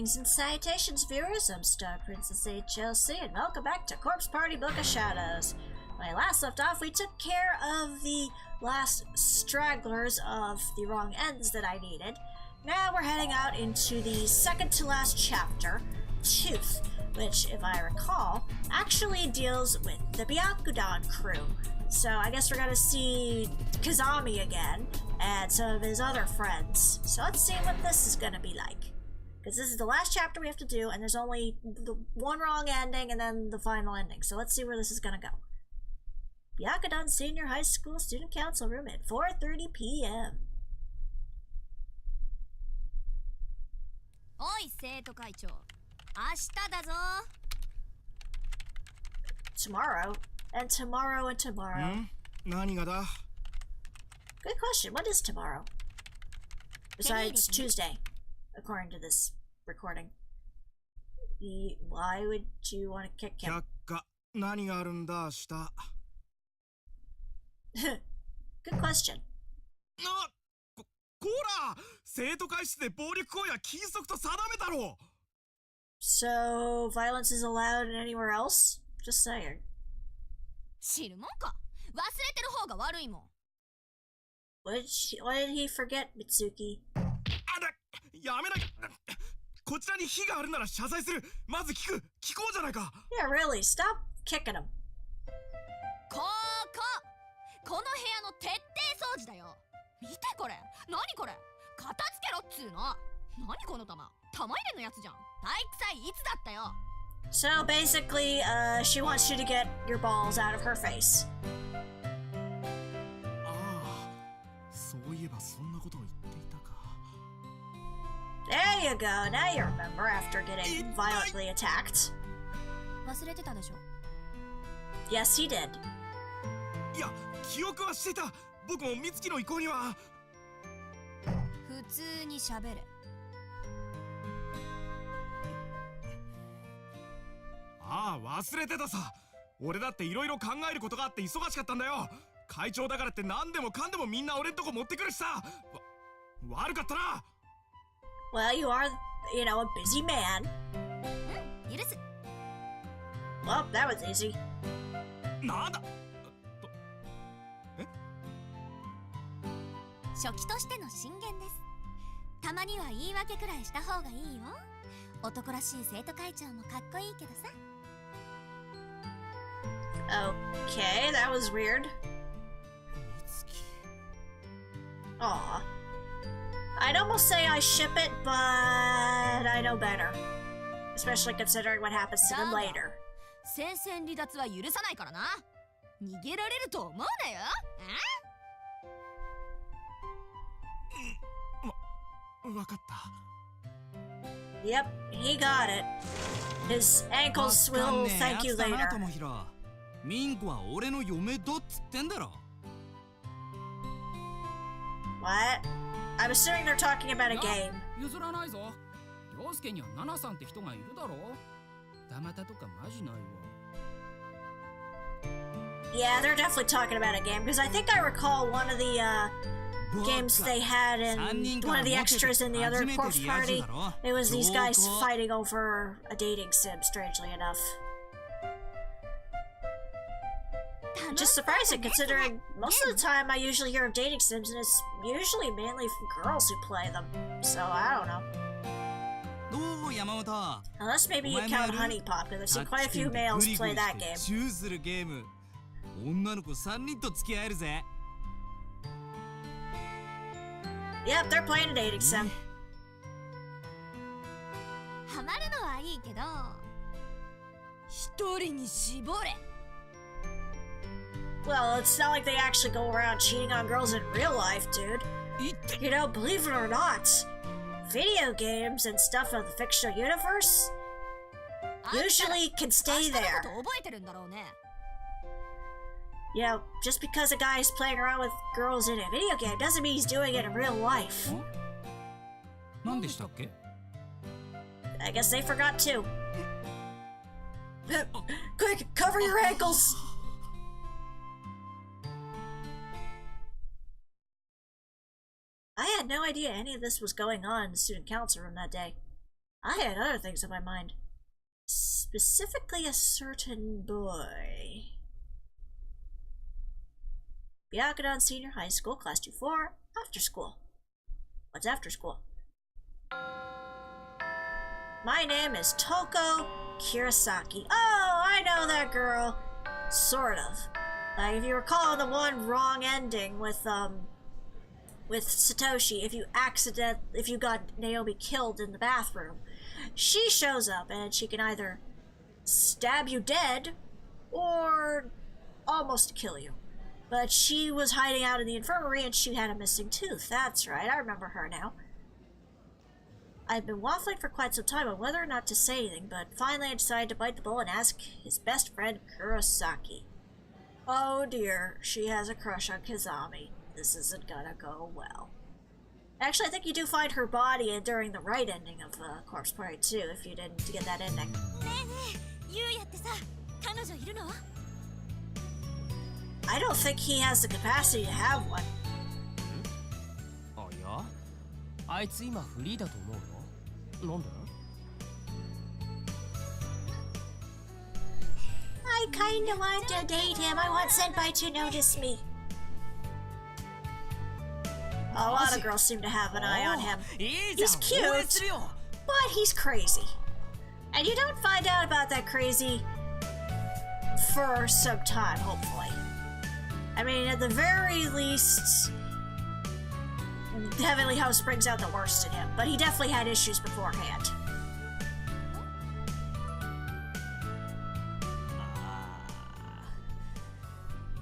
Greetings and salutations, viewers. I'm StarPrincessHLC, and welcome back to Corpse Party Book of Shadows. When I last left off, we took care of the last stragglers of the wrong ends that I needed. Now we're heading out into the second to last chapter, Tooth, which, if I recall, actually deals with the Byakudan crew. So I guess we're gonna see Kizami again, and some of his other friends. So let's see what this is gonna be like. Because this is the last chapter we have to do, and there's only the one wrong ending and then the final ending. So let's see where this is gonna go. Byakudan Senior High School Student Council Room at 4:30 p.m. Oi, 生徒会長。明日だぞ。Tomorrow, and tomorrow, and tomorrow. 何がだ? Good question. What is tomorrow? Besides Tuesday, according to this recording. Why would you want to kick him? 何があるんだ、明日? Good question. こら! 生徒会室で暴力行為は禁則と定めたろ! So, violence is allowed anywhere else? Just saying. 知るもんか。忘れてる方が悪いもん。What did he forget, Mitsuki? やめな。こちらに非があるなら謝罪する。まず聞こうじゃないか。Yeah, really. Stop kicking him. この部屋の徹底掃除だよ。見てこれ。何これ。片付けろっつうの。何この玉。玉入れのやつじゃん。体育祭いつだったよ。So basically, she wants you to get your balls out of her face. そういえばそんなことを言っていたか。There you go. Now you remember after getting violently attacked. 忘れてたでしょ。Yes, he did. いや、記憶はしていた。僕も美月の意向には。普通に喋れ。忘れてたさ。俺だっていろいろ考えることがあって忙しかったんだよ。会長だからって何でもかんでもみんな俺んとこ持ってくるしさ。悪かったな。Well, you are, a busy man. 許す。Well, that was easy. なんだ。初期としての進言です。たまには言い訳くらいした方がいいよ。男らしい生徒会長もかっこいいけどさ。Okay, that was weird. Aw. I'd almost say I ship it, but I know better. Especially considering what happens to them later. 戦線離脱は許さないからな。逃げられると思うなよ。わかった。Yep, he got it. His ankles will thank you later. ミンコは俺の嫁だっつってんだろ。What? I'm assuming they're talking about a game. 譲らないぞ。陽介にはナナさんって人がいるだろう。ダマタとかマジないわ。Yeah, they're definitely talking about a game because I think I recall one of the games they had in one of the extras in the other corpse party. It was these guys fighting over a dating sim, strangely enough. Just surprising considering most of the time I usually hear of dating sims and it's usually mainly from girls who play them. So I don't know. Unless maybe you count Honey Pop, because I've seen quite a few males play that game. Yep, they're playing a dating sim. ハマるのはいいけど、一人に絞れ。Well, it's not like they actually go around cheating on girls in real life, dude. Believe it or not, video games and stuff of the fictional universe usually can stay there. Just because a guy is playing around with girls in a video game doesn't mean he's doing it in real life. I guess they forgot too. Quick, cover your ankles! I had no idea any of this was going on in the student council room that day. I had other things on my mind. Specifically a certain boy. Byakudan Senior High School, Class 2-4, after school. What's after school? My name is Toko Kirasaki. Oh, I know that girl. Sort of. Like, if you recall the one wrong ending with Satoshi, if you got Naomi killed in the bathroom, she shows up and she can either stab you dead or almost kill you. But she was hiding out in the infirmary and she had a missing tooth. That's right, I remember her now. I've been waffling for quite some time on whether or not to say anything, but finally I decided to bite the bullet and ask his best friend Kurosaki. Oh dear, she has a crush on Kizami. This isn't gonna go well. Actually, I think you do find her body during the right ending of Corpse Party 2, if you didn't get that ending. I don't think he has the capacity to have one. あ、いや、あいつ今フリーだと思うよ。なんで？ I kinda want to date him. I want Senpai to notice me. A lot of girls seem to have an eye on him. He's cute, but he's crazy. And you don't find out about that crazy for some time, hopefully. I mean, at the very least, Heavenly House brings out the worst in him, but he definitely had issues beforehand.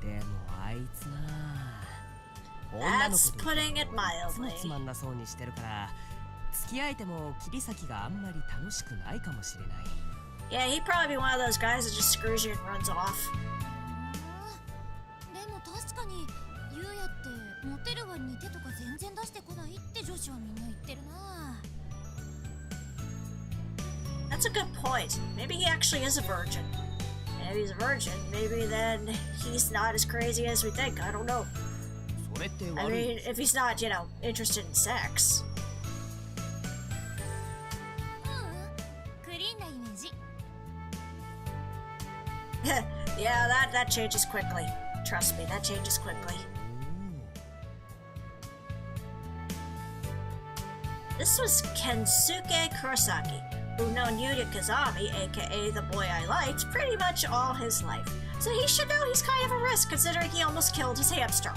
でもあいつな。 That's putting it mildly. つまんなそうにしてるから、付き合えても切り先があんまり楽しくないかもしれない。 Yeah, he'd probably be one of those guys that just screws you and runs off. でも確かにゆうやってモテる割に手とか全然出してこないって女子はみんな言ってるな。 That's a good point. Maybe he actually is a virgin. And if he's a virgin, maybe then he's not as crazy as we think. I don't know. I mean, if he's not, you know, interested in sex. クリーンなイメージ。 Yeah, that changes quickly. Trust me, that changes quickly. This was Kensuke Kurosaki, who known Yuya Kizami, aka the boy I liked, pretty much all his life. So he should know he's kind of a risk considering he almost killed his hamster.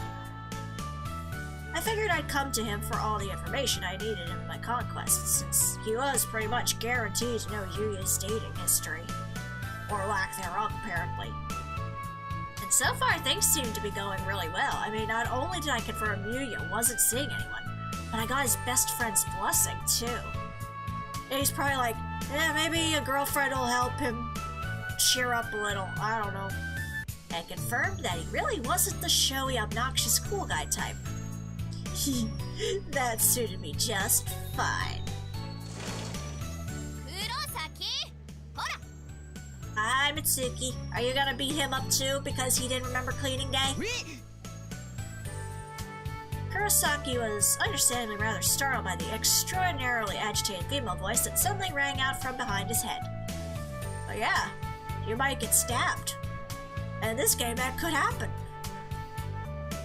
I figured I'd come to him for all the information I needed in my conquest, since he was pretty much guaranteed to know Yuya's dating history. Or lack thereof, apparently. And so far, things seem to be going really well. I mean, not only did I confirm Yuya wasn't seeing anyone, but I got his best friend's blessing, too. And he's probably like, yeah, maybe a girlfriend will help him cheer up a little, I don't know. And confirmed that he really wasn't the showy, obnoxious cool guy type. That suited me just fine. 黒崎、ほら。 Hi, Mitsuki. Are you gonna beat him up too because he didn't remember cleaning day? Kurosaki was understandably rather startled by the extraordinarily agitated female voice that suddenly rang out from behind his head. Oh yeah, you might get stabbed. And in this game, that could happen.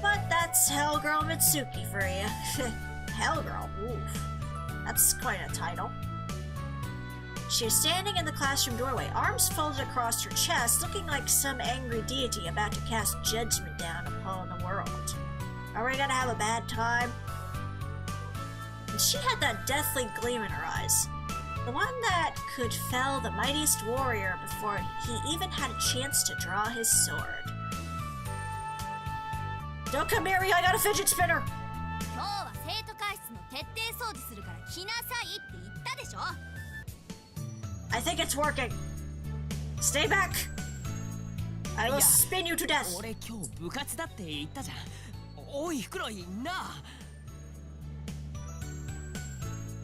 But that's Hellgirl Mitsuki for you. Hellgirl, oof. That's quite a title. She was standing in the classroom doorway, arms folded across her chest, looking like some angry deity about to cast judgment down upon the world. Are we gonna have a bad time? And she had that deathly gleam in her eyes. The one that could fell the mightiest warrior before he even had a chance to draw his sword. Don't come near me, I got a fidget spinner! 今日は生徒会室の徹底掃除するから来なさいって言ったでしょ。 I think it's working. Stay back! I will spin you to death! 俺今日部活だって言ったじゃん。おい、袋いんな。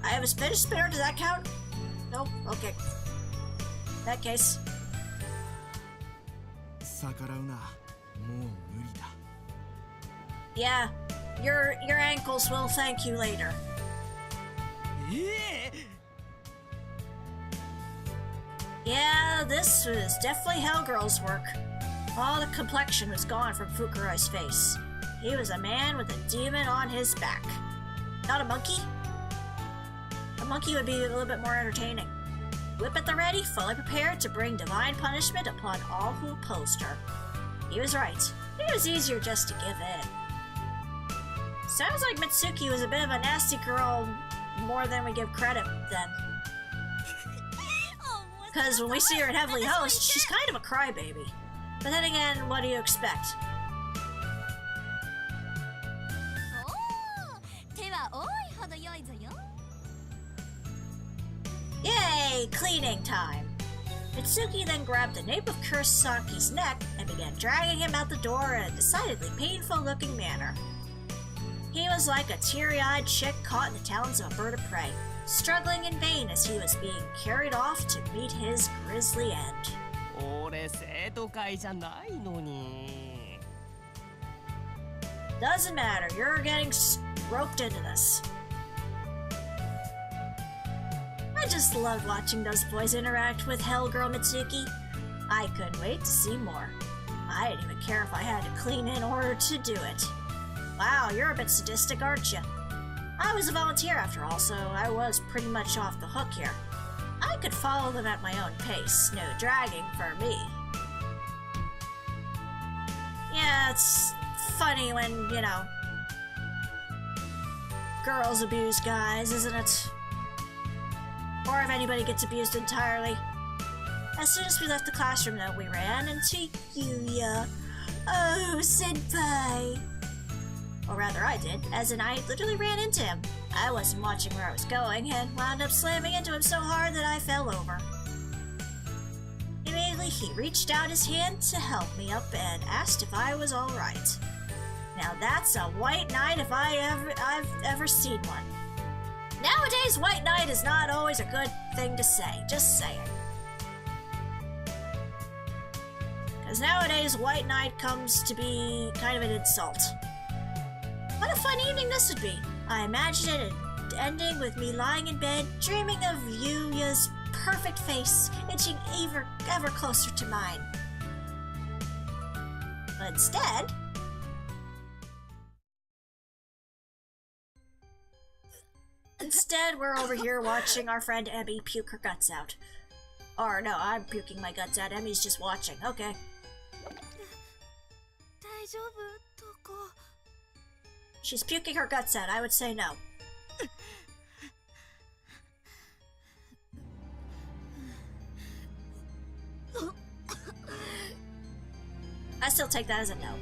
I have a fidget spinner, does that count? Nope, okay. In that case. 逆らうな。もう無理だ。Yeah, your ankles will thank you later. Yeah, this was definitely Hellgirl's work. All the complexion was gone from Fukuroi's face. He was a man with a demon on his back. Not a monkey? A monkey would be a little bit more entertaining. Whip at the ready, fully prepared to bring divine punishment upon all who opposed her. He was right. It was easier just to give in. Sounds like Mitsuki was a bit of a nasty girl, more than we give credit then. Because when we see her in Heavenly Host, she's kind of a crybaby. But then again, what do you expect? Yay! Cleaning time! Mitsuki then grabbed the nape of Kurisaki's neck and began dragging him out the door in a decidedly painful-looking manner. He was like a teary-eyed chick caught in the talons of a bird of prey, struggling in vain as he was being carried off to meet his grisly end. 俺生徒会じゃないのに。 Doesn't matter, you're getting roped into this. I just loved watching those boys interact with Hellgirl Mitsuki. I couldn't wait to see more. I didn't even care if I had to clean in order to do it. Wow, you're a bit sadistic, aren't you? I was a volunteer after all, so I was pretty much off the hook here. I could follow them at my own pace, no dragging for me. Yeah, it's funny when, you know, girls abuse guys, isn't it? Or if anybody gets abused entirely. As soon as we left the classroom, though, we ran into Yuya. Oh, senpai! Or rather, I did, as in I literally ran into him. I wasn't watching where I was going and wound up slamming into him so hard that I fell over. Immediately, he reached out his hand to help me up and asked if I was alright. Now that's a white knight if I've ever seen one. Nowadays, white knight is not always a good thing to say, just saying. Because nowadays, white knight comes to be kind of an insult. What a fun evening this would be. I imagine it ending with me lying in bed, dreaming of Yuya's perfect face, inching ever closer to mine. But instead, we're over here watching our friend Emmy puke her guts out. Or no, I'm puking my guts out. Emmy's just watching. Okay. She's puking her guts out. I would say no. I still take that as a no.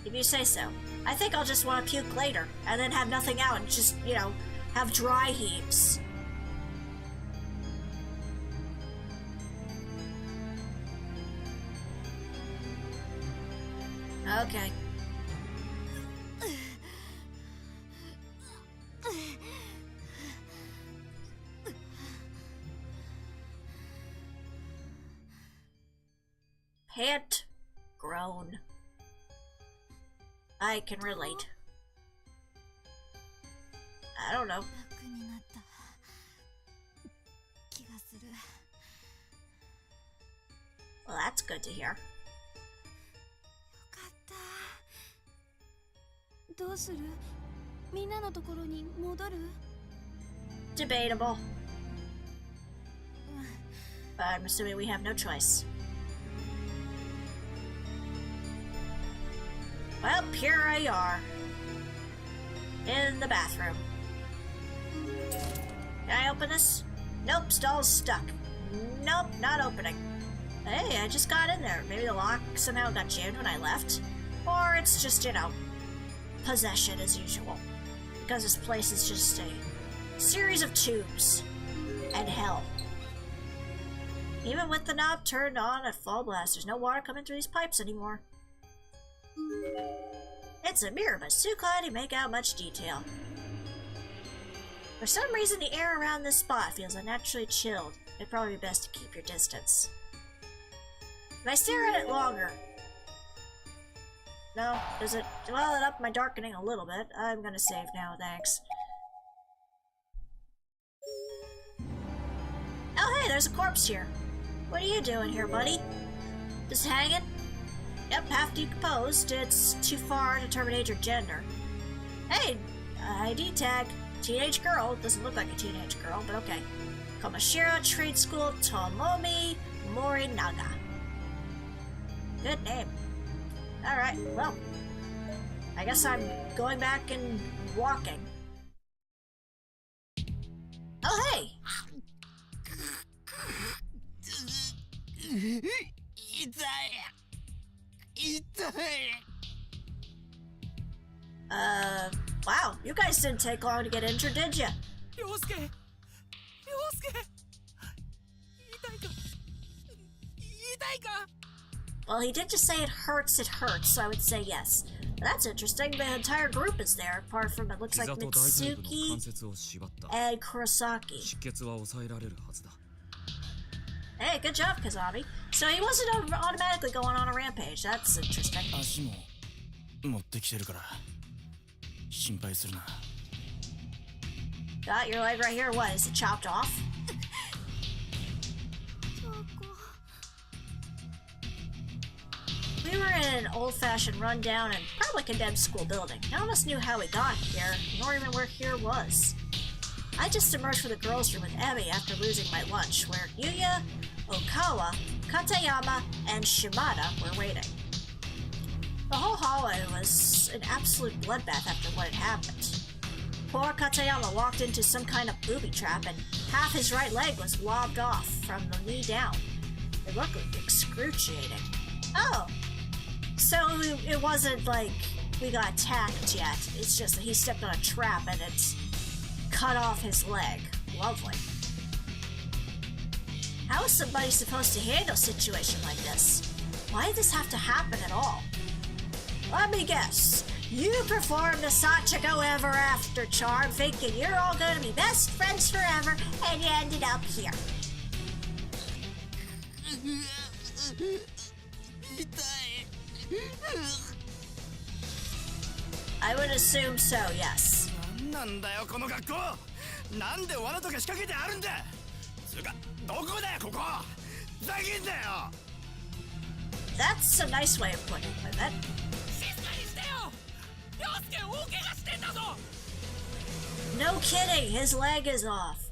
If you say so. I think I'll just want to puke later, and then have nothing out and just, you know, have dry heaves. Okay. Pant groan. I can relate. I don't know. Well, that's good to hear. Debatable. But I'm assuming we have no choice. Well, here I are. In the bathroom. Can I open this? Nope, stall's stuck. Nope, not opening. Hey, I just got in there. Maybe the lock somehow got jammed when I left. Or it's just, you know, possession as usual. Because this place is just a series of tubes. And hell. Even with the knob turned on at full blast, there's no water coming through these pipes anymore. It's a mirror, but it's too cloudy to make out much detail. For some reason, the air around this spot feels unnaturally chilled. It'd probably be best to keep your distance. If I stare at it longer... No, does it... Well, it upped my darkening a little bit. I'm gonna save now, thanks. there's a corpse here. What are you doing here, buddy? Just hanging? Yep, half decomposed. It's too far to determine age or gender. Hey, ID tag. Teenage girl. Doesn't look like a teenage girl, but okay. Komashiro Trade School Tomomi Morinaga. Good name. Alright, well. I guess I'm going back and walking. Oh, hey! Wow, you guys didn't take long to get injured, did you? Well, he did just say it hurts, so I would say yes. But that's interesting, the entire group is there, apart from it looks like Mitsuki and Kurosaki. Hey, good job, Kizami. So he wasn't automatically going on a rampage, that's interesting. Got your leg right here, what, is it chopped off? We were in an old-fashioned, run-down, and probably condemned school building. None of us knew how we got here, nor even where here was. I just emerged from the girls' room with Emmy after losing my lunch, where Yuya, Okawa, Katayama, and Shimada were waiting. The whole hallway was an absolute bloodbath after what had happened. Poor Katayama walked into some kind of booby trap, and half his right leg was lobbed off from the knee down. It looked excruciating. Oh! So it wasn't like we got attacked yet. It's just that he stepped on a trap and it's cut off his leg. Lovely. How is somebody supposed to handle a situation like this? Why did this have to happen at all? Let me guess. You performed the Sachiko Ever After charm thinking you're all gonna be best friends forever and you ended up here. I would assume so, yes. That's a nice way of putting it, I bet. No kidding, his leg is off.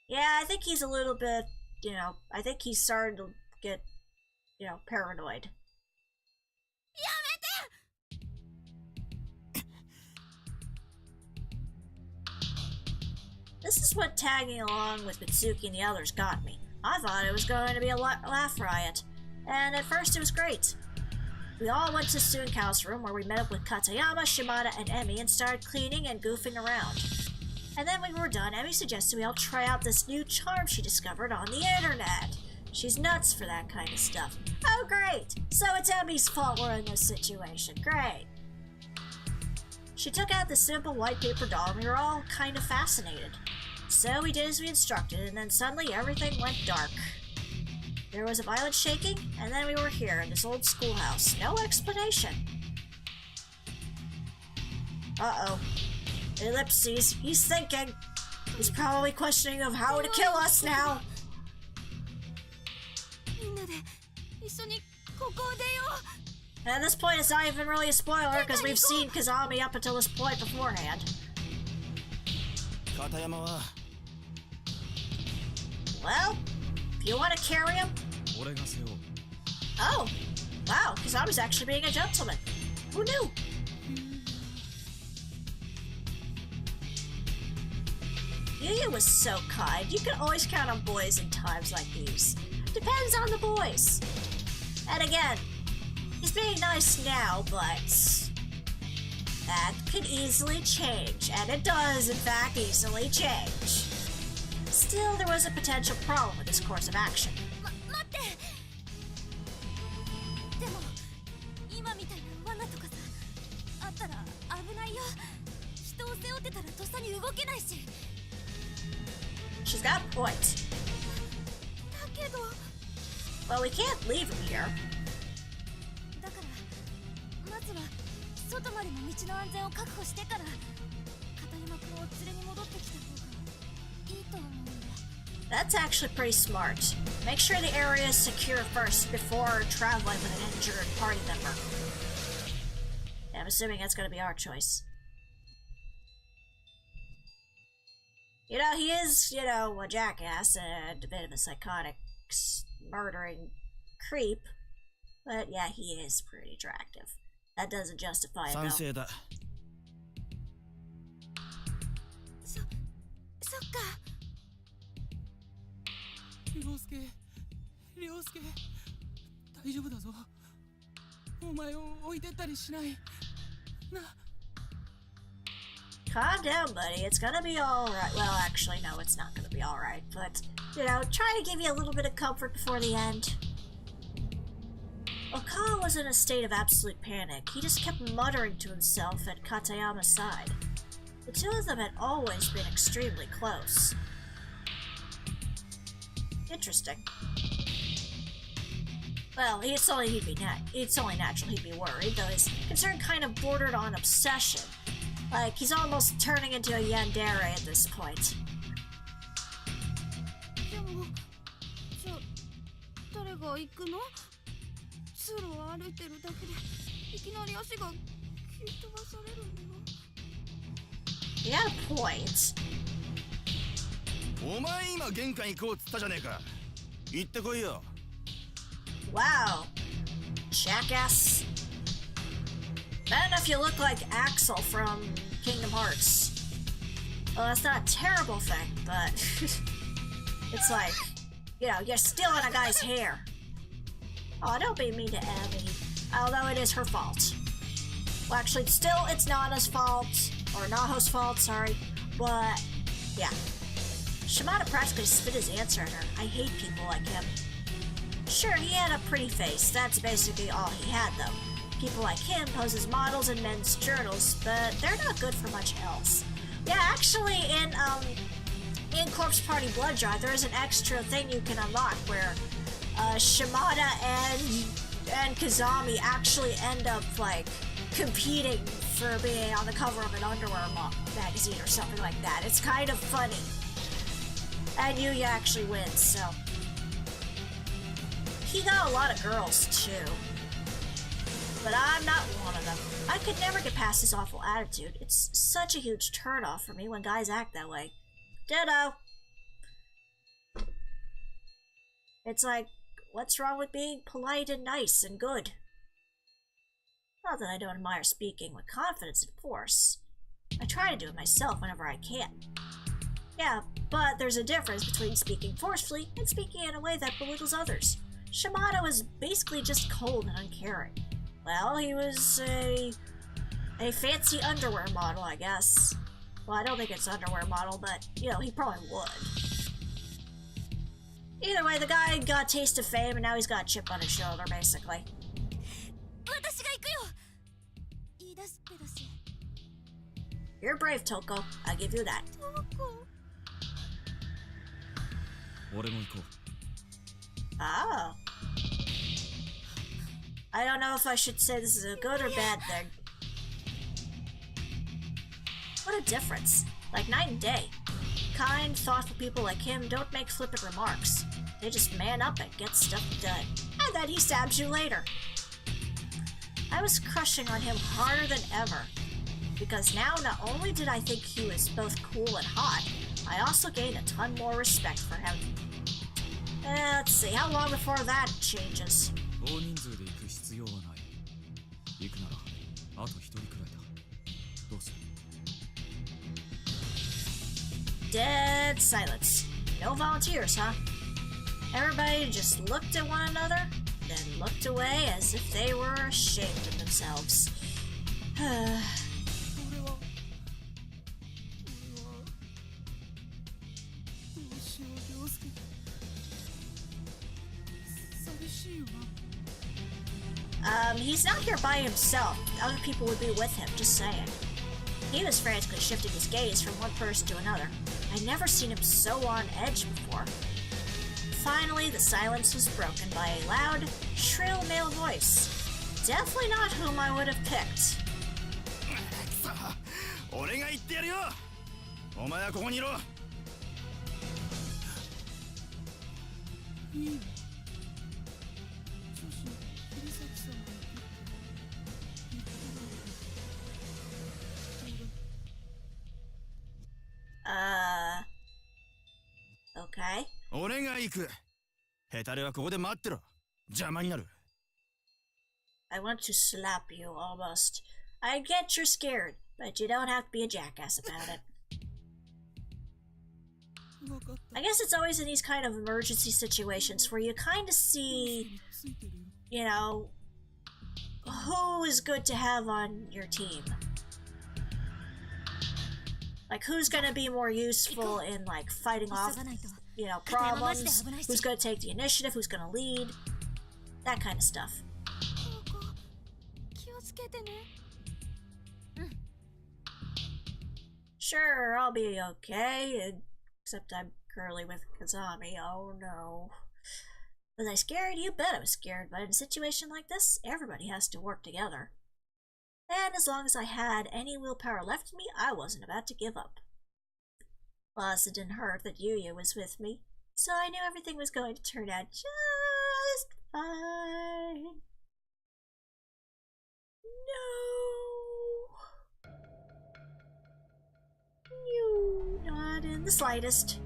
Yeah, I think he's a little bit, I think he's starting to get, paranoid. This is what tagging along with Mitsuki and the others got me. I thought it was going to be a laugh riot, and at first it was great. We all went to Sunkau's room where we met up with Katayama, Shimada, and Emmy and started cleaning and goofing around. And then when we were done, Emmy suggested we all try out this new charm she discovered on the internet. She's nuts for that kind of stuff. Oh great! So it's Emmy's fault we're in this situation. Great! She took out the simple white paper doll and we were all kind of fascinated. So we did as we instructed, and then suddenly everything went dark. There was a violent shaking, and then we were here in this old schoolhouse. No explanation. Uh-oh. Ellipses. He's thinking. He's probably questioning of how to kill us now. And at this point, it's not even really a spoiler, because we've seen Kizami up until this point beforehand. Well, if you want to carry him... Oh, wow, Kizami's actually being a gentleman. Who knew? Yuya was so kind. You can always count on boys in times like these. Depends on the boys. And again, he's being nice now, but that could easily change, and it does, in fact, easily change. Still, there was a potential problem with this course of action. She's got a point. Well, we can't leave him here. 外までの道の安全を確保してから片山君を連れに戻ってきた方がいいと思うんだ。 That's actually pretty smart. Make sure the area is secure first before traveling with an injured party member. Yeah, I'm assuming that's gonna be our choice. You know, he is, you know, a jackass and a bit of a psychotic, murdering creep. But yeah, he is pretty attractive. That doesn't justify it, though. そっか。涼介大丈夫だぞ。お前を置いてったりしないな。 Calm down, buddy. It's gonna be alright. Well, actually, no, it's not gonna be alright. But, you know, try to give you a little bit of comfort before the end. Okawa was in a state of absolute panic. He just kept muttering to himself at Katayama's side. The two of them had always been extremely close. Interesting. Well, it's only natural he'd be worried, though his concern kind of bordered on obsession. Like, he's almost turning into a yandere at this point. でも、じゃあ誰が行くの？通路を歩いてるだけでいきなり足が蹴っ飛ばされるの？ You got a point. お前今玄関行こうっつったじゃねえか。行ってこいよ。 Wow. Jackass. Bad enough you look like Axel from Kingdom Hearts. Well, that's not a terrible thing, but it's like, you know, you're stealing a guy's hair. Oh, don't be mean to Abby. Although it is her fault. Well, actually, still, it's Nana's fault. Or Naho's fault, sorry. But, yeah. Shimada practically spit his answer at her. I hate people like him. Sure, he had a pretty face. That's basically all he had, though. People like him pose as models in men's journals, but they're not good for much else. Yeah, actually, in Corpse Party Blood Drive, there is an extra thing you can unlock where Shimada and Kizami actually end up, like, competing for being on the cover of an underwear magazine or something like that. It's kind of funny. And Yuya actually wins, so... He got a lot of girls, too. But I'm not one of them. I could never get past his awful attitude. It's such a huge turnoff for me when guys act that way. Ditto! It's like, what's wrong with being polite and nice and good? Not that I don't admire speaking with confidence and force. I try to do it myself whenever I can. Yeah, but there's a difference between speaking forcefully and speaking in a way that belittles others. Shimada was basically just cold and uncaring. Well, he was a fancy underwear model, I guess. Well, I don't think it's underwear model, but, you know, he probably would. Either way, the guy got a taste of fame, and now he's got a chip on his shoulder, basically. You're brave, Toko. I'll give you that. 俺も行こう。 Oh. I don't know if I should say this is a good or bad thing. What a difference. Like night and day. Kind, thoughtful people like him don't make flippant remarks. They just man up and get stuff done. And then he stabs you later. I was crushing on him harder than ever. Because now not only did I think he was both cool and hot, I also gained a ton more respect for him. Let's see, how long before that changes? 大人数で行く必要はない。行くならあと一人くらいだ。どうする？ Dead silence. No volunteers, huh? Everybody just looked at one another, then looked away as if they were ashamed of themselves. 寂しいよな。 He's not here by himself. Other people would be with him, just saying. He was frantically shifting his gaze from one person to another. I'd never seen him so on edge before. Finally, the silence was broken by a loud, shrill male voice. Definitely not whom I would have picked. 言ってやるよ。お前はここにいろ。いいの。女子桐崎さんがOkay. 俺が行く。ヘタレはここで待ってろ。邪魔になる。I want to slap you almost. I get you're scared, but you don't have to be a jackass about it. 分かった。 I guess it's always in these kind of emergency situations where you kind of see, ついてるよ。 you know, who is good to have on your team. Like, who's gonna be more useful in, like, fighting off, you know, problems, who's gonna take the initiative, who's gonna lead, that kind of stuff. 気をつけてね。 Sure, I'll be okay, except I'm currently with Kizami. Oh no. Was I scared? You bet I was scared, but in a situation like this, everybody has to work together. And as long as I had any willpower left in me, I wasn't about to give up. Plus, it didn't hurt that Yuya was with me, so I knew everything was going to turn out just fine. No. You, not in the slightest.